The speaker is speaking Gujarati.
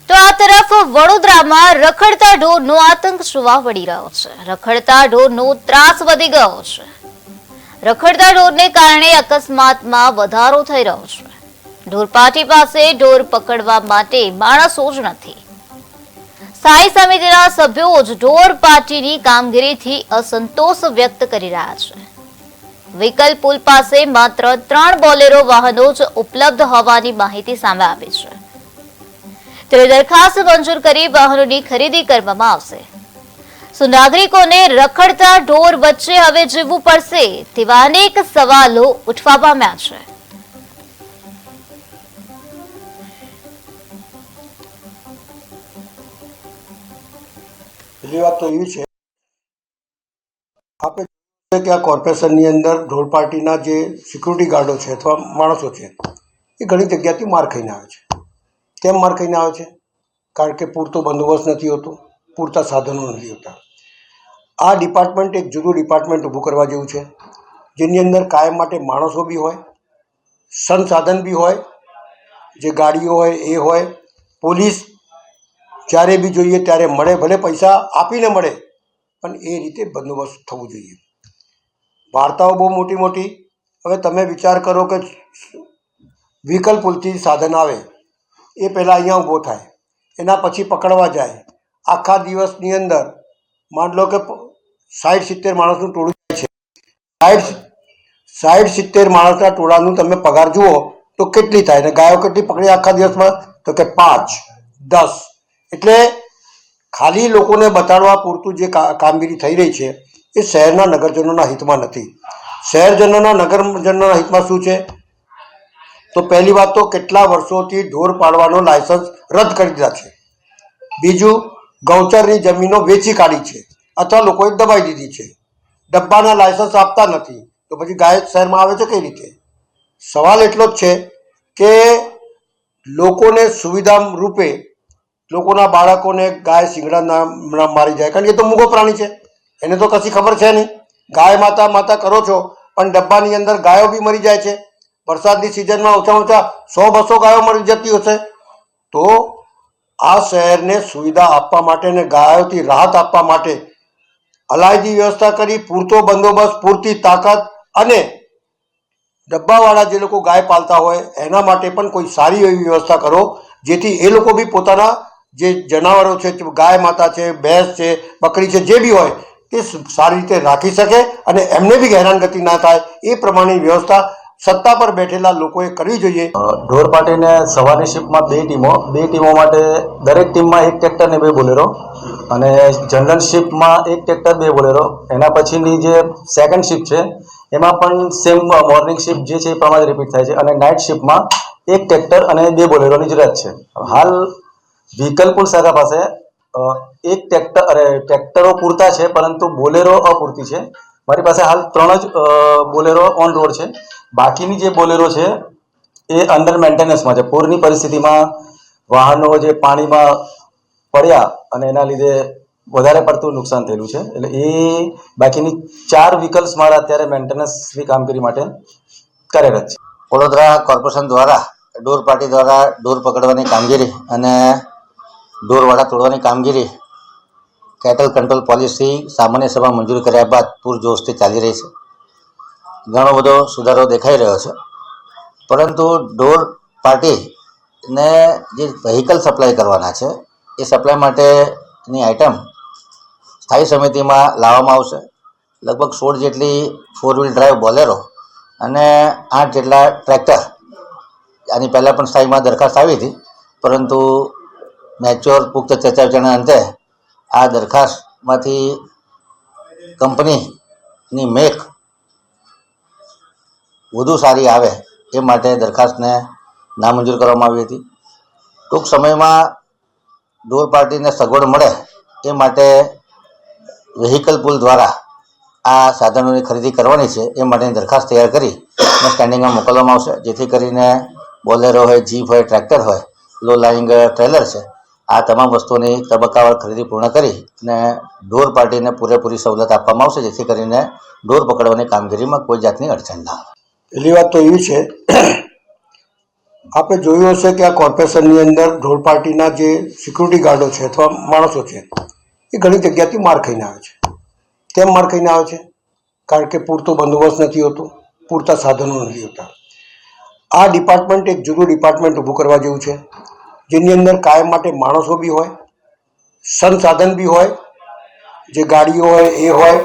તો આ તરફ વડોદરામાં રખડતા ઢોરનો આતંક જોવા મળી રહ્યો છે। રખડતા ઢોરનો ત્રાસ વધી ગયો છે। રખડતા ઢોરને કારણે અકસ્માતમાં વધારો થઈ રહ્યો છે। ઢોર પાટી પાસે ઢોર પકડવા માટે માણસો જ નથી। સ્થાયી સમિતિના સભ્યો જ ઢોર પાટીની કામગીરીથી અસંતોષ વ્યક્ત કરી રહ્યા છે। વ્હીકલ પુલ પાસે માત્ર 3 બોલેરો વાહનો જ ઉપલબ્ધ હોવાની માહિતી સામે આવી છે। ત્યારે દરખાસ્ત મંજૂર કરી વાહનોની ખરીદી કરવામાં આવશે। શું નાગરિકોને રખડતા ઢોર વચ્ચે હવે જીવવું પડશે તેવા અનેક સવાલો ઉઠવા પામ્યા છે। પહેલી વાત તો એવી છે આપણે કે આ કોર્પોરેશનની અંદર ઢોર પાર્ટીના જે સિક્યુરિટી ગાર્ડો છે અથવા માણસો છે એ ઘણી જગ્યાથી માર ખાઈને આવે છે। કેમ માર ખાઈને આવે છે? કારણ કે પૂરતો બંદોબસ્ત નથી હોતો, પૂરતા સાધનો નથી હોતા। આ ડિપાર્ટમેન્ટ એક જુદું ડિપાર્ટમેન્ટ ઊભું કરવા જેવું છે, જેની અંદર કાયમ માટે માણસો બી હોય, સંસાધન બી હોય, જે ગાડીઓ હોય એ હોય, પોલીસ જ્યારે બી જોઈએ ત્યારે મળે, ભલે પૈસા આપીને મળે પણ એ રીતે બંદોબસ્ત થવું જોઈએ। વાર્તાઓ બહુ મોટી મોટી। હવે તમે વિચાર કરો કે વ્હીકલ પુલથી સાધન આવે એ પહેલાં અહીંયા ઊભો થાય, એના પછી પકડવા જાય, આખા દિવસની અંદર માન લો કે 60-70 માણસનું ટોળું જાય છે। 60-70 માણસના ટોળાનું તમે પગાર જુઓ તો કેટલી થાય, ને ગાયો કેટલી પકડી આખા દિવસમાં? તો કે 5-10। એટલે ખાલી લોકોને બતાડવા પૂરતું જે કામગીરી થઈ રહી છે એ શહેરના નગરજનોના હિતમાં નથી। શહેરજનોના નગરજનોના હિતમાં શું છે? તો પહેલી વાત તો કેટલા વર્ષોથી ઢોર પાડવાનો લાયસન્સ રદ કરી દીધા છે। બીજું, ગૌચરની જમીનો વેચી કાઢી છે અથવા લોકોએ દબાઈ દીધી છે। ડબ્બાના લાયસન્સ આપતા નથી તો પછી ગાય શહેરમાં આવે છે કઈ રીતે? સવાલ એટલો જ છે કે લોકોને સુવિધા રૂપે લોકોના બાળકોને ગાય શિંગડા ના મારી જાય, કારણ કે એ તો મૂગો પ્રાણી છે, એને તો કશી ખબર છે નહીં। ગાય માતા માતા કરો છો પણ ડબ્બાની અંદર ગાયો બી મરી જાય છે। વરસાદની સિઝનમાં ઓછામાં ઓછા 100-200 ગાયો મરી જતી હશે। તો આ શહેરને સુવિધા આપવા માટે અને ગાયોથી રાહત આપવા માટે અલાયદી વ્યવસ્થા કરી, પૂરતો બંદોબસ્ત, પૂરતી તાકાત અને ડબ્બાવાળા જે લોકો ગાય પાલતા હોય એના માટે પણ કોઈ સારી એવી વ્યવસ્થા કરો, જેથી એ લોકો બી પોતાના જે જનાવરો છે, ગાય માતા છે, ભેંસ છે, બકરી છે, જે બી હોય એ સારી રીતે રાખી શકે અને એમને બી હેરાનગતિ ના થાય એ પ્રમાણેની વ્યવસ્થા સત્તા પર બેઠેલા લોકોએ કરવી જોઈએ। ઢોર પાટીને સવારની શિફ્ટમાં 2 ટીમો માટે દરેક ટીમમાં 1 ટ્રેક્ટર ને 2 બોલેરો, અને જનરલ શિફ્ટમાં 1 ટ્રેક્ટર 2 બોલેરો। એના પછીની જે સેકન્ડ શિફ્ટ છે એમાં પણ સેમ મોર્નિંગ શિફ્ટ જે છે એ પ્રમાણે રિપીટ થાય છે, અને નાઇટ શિફ્ટમાં 1 ટ્રેક્ટર અને 2 બોલેરોની જરૂરિયાત છે। હાલ વ્હીકલ પુલ શાખા પાસે 1 ટ્રેક્ટર ટ્રેક્ટરો પૂરતા છે પરંતુ બોલેરો અપૂરતી છે। મારી પાસે હાલ 3 જ બોલેરો ઓન રોડ છે। બાકીની જે બોલેરો છે એ અંડર મેન્ટેનન્સમાં છે। પૂરની પરિસ્થિતિમાં વાહનો જે પાણીમાં પડ્યા અને એના લીધે વધારે પડતું નુકસાન થયેલું છે, એટલે એ બાકીની 4 વ્હીકલ્સ મારા અત્યારે મેન્ટેનન્સની કામગીરી માટે કાર્યરત છે। વડોદરા કોર્પોરેશન દ્વારા ઢોર પાટી દ્વારા ઢોર પકડવાની કામગીરી અને ઢોરવાડા તોડવાની કામગીરી કેટલ કંટ્રોલ પોલિસી સામાન્ય સભા મંજૂર કર્યા બાદ પૂરજોશથી ચાલી રહી છે। ઘણો બધો સુધારો દેખાઈ રહ્યો છે, પરંતુ ઢોર પાર્ટીને જે વ્હીકલ સપ્લાય કરવાના છે એ સપ્લાય માટેની આઇટમ સ્થાયી સમિતિમાં લાવવામાં આવશે। લગભગ 16 જેટલી 4 વ્હીલ ડ્રાઈવ બોલેરો અને 8 જેટલા ટ્રેક્ટર, આની પહેલાં પણ સ્થાયીમાં દરખાસ્ત આવી હતી, પરંતુ મેચ્યોર પુખ્ત ચર્ચા વિચારણા અંતે આ દરખાસ્તમાંથી કંપનીની મેક વધુ સારી આવે એ માટે દરખાસ્તને નામંજૂર કરવામાં આવી હતી। ટૂંક સમયમાં ઢોર પાર્ટીને સગવડ મળે એ માટે વ્હીકલ પુલ દ્વારા આ સાધનોની ખરીદી કરવાની છે એ માટેની દરખાસ્ત તૈયાર કરી અને સ્ટેન્ડિંગમાં મોકલવામાં આવશે, જેથી કરીને બોલેરો હોય, જીપ હોય, ટ્રેક્ટર હોય, લો લાઇંગ ટ્રેલર છે, આ તમામ વસ્તુઓની તબક્કાવાર ખરીદી પૂર્ણ કરી અને ઢોર પાર્ટીને પૂરેપૂરી સવલત આપવામાં આવશે, જેથી કરીને ઢોર પકડવાની કામગીરીમાં કોઈ જાતની અડચણ ના આવે। પહેલી વાત તો એવી છે આપણે જોયું હશે કે આ કોર્પોરેશનની અંદર ઢોલ પાર્ટીના જે સિક્યુરિટી ગાર્ડો છે અથવા માણસો છે એ ઘણી જગ્યાથી માર ખાઈને આવે છે. કેમ માર ખાઈને આવે છે? કારણ કે પૂરતો બંદોબસ્ત નથી હોતો, પૂરતા સાધનો નથી હોતા. આ ડિપાર્ટમેન્ટ એક જુદું ડિપાર્ટમેન્ટ ઊભું કરવા જેવું છે, જેની અંદર કાયમ માટે માણસો બી હોય, સંસાધન બી હોય, જે ગાડીઓ હોય એ હોય,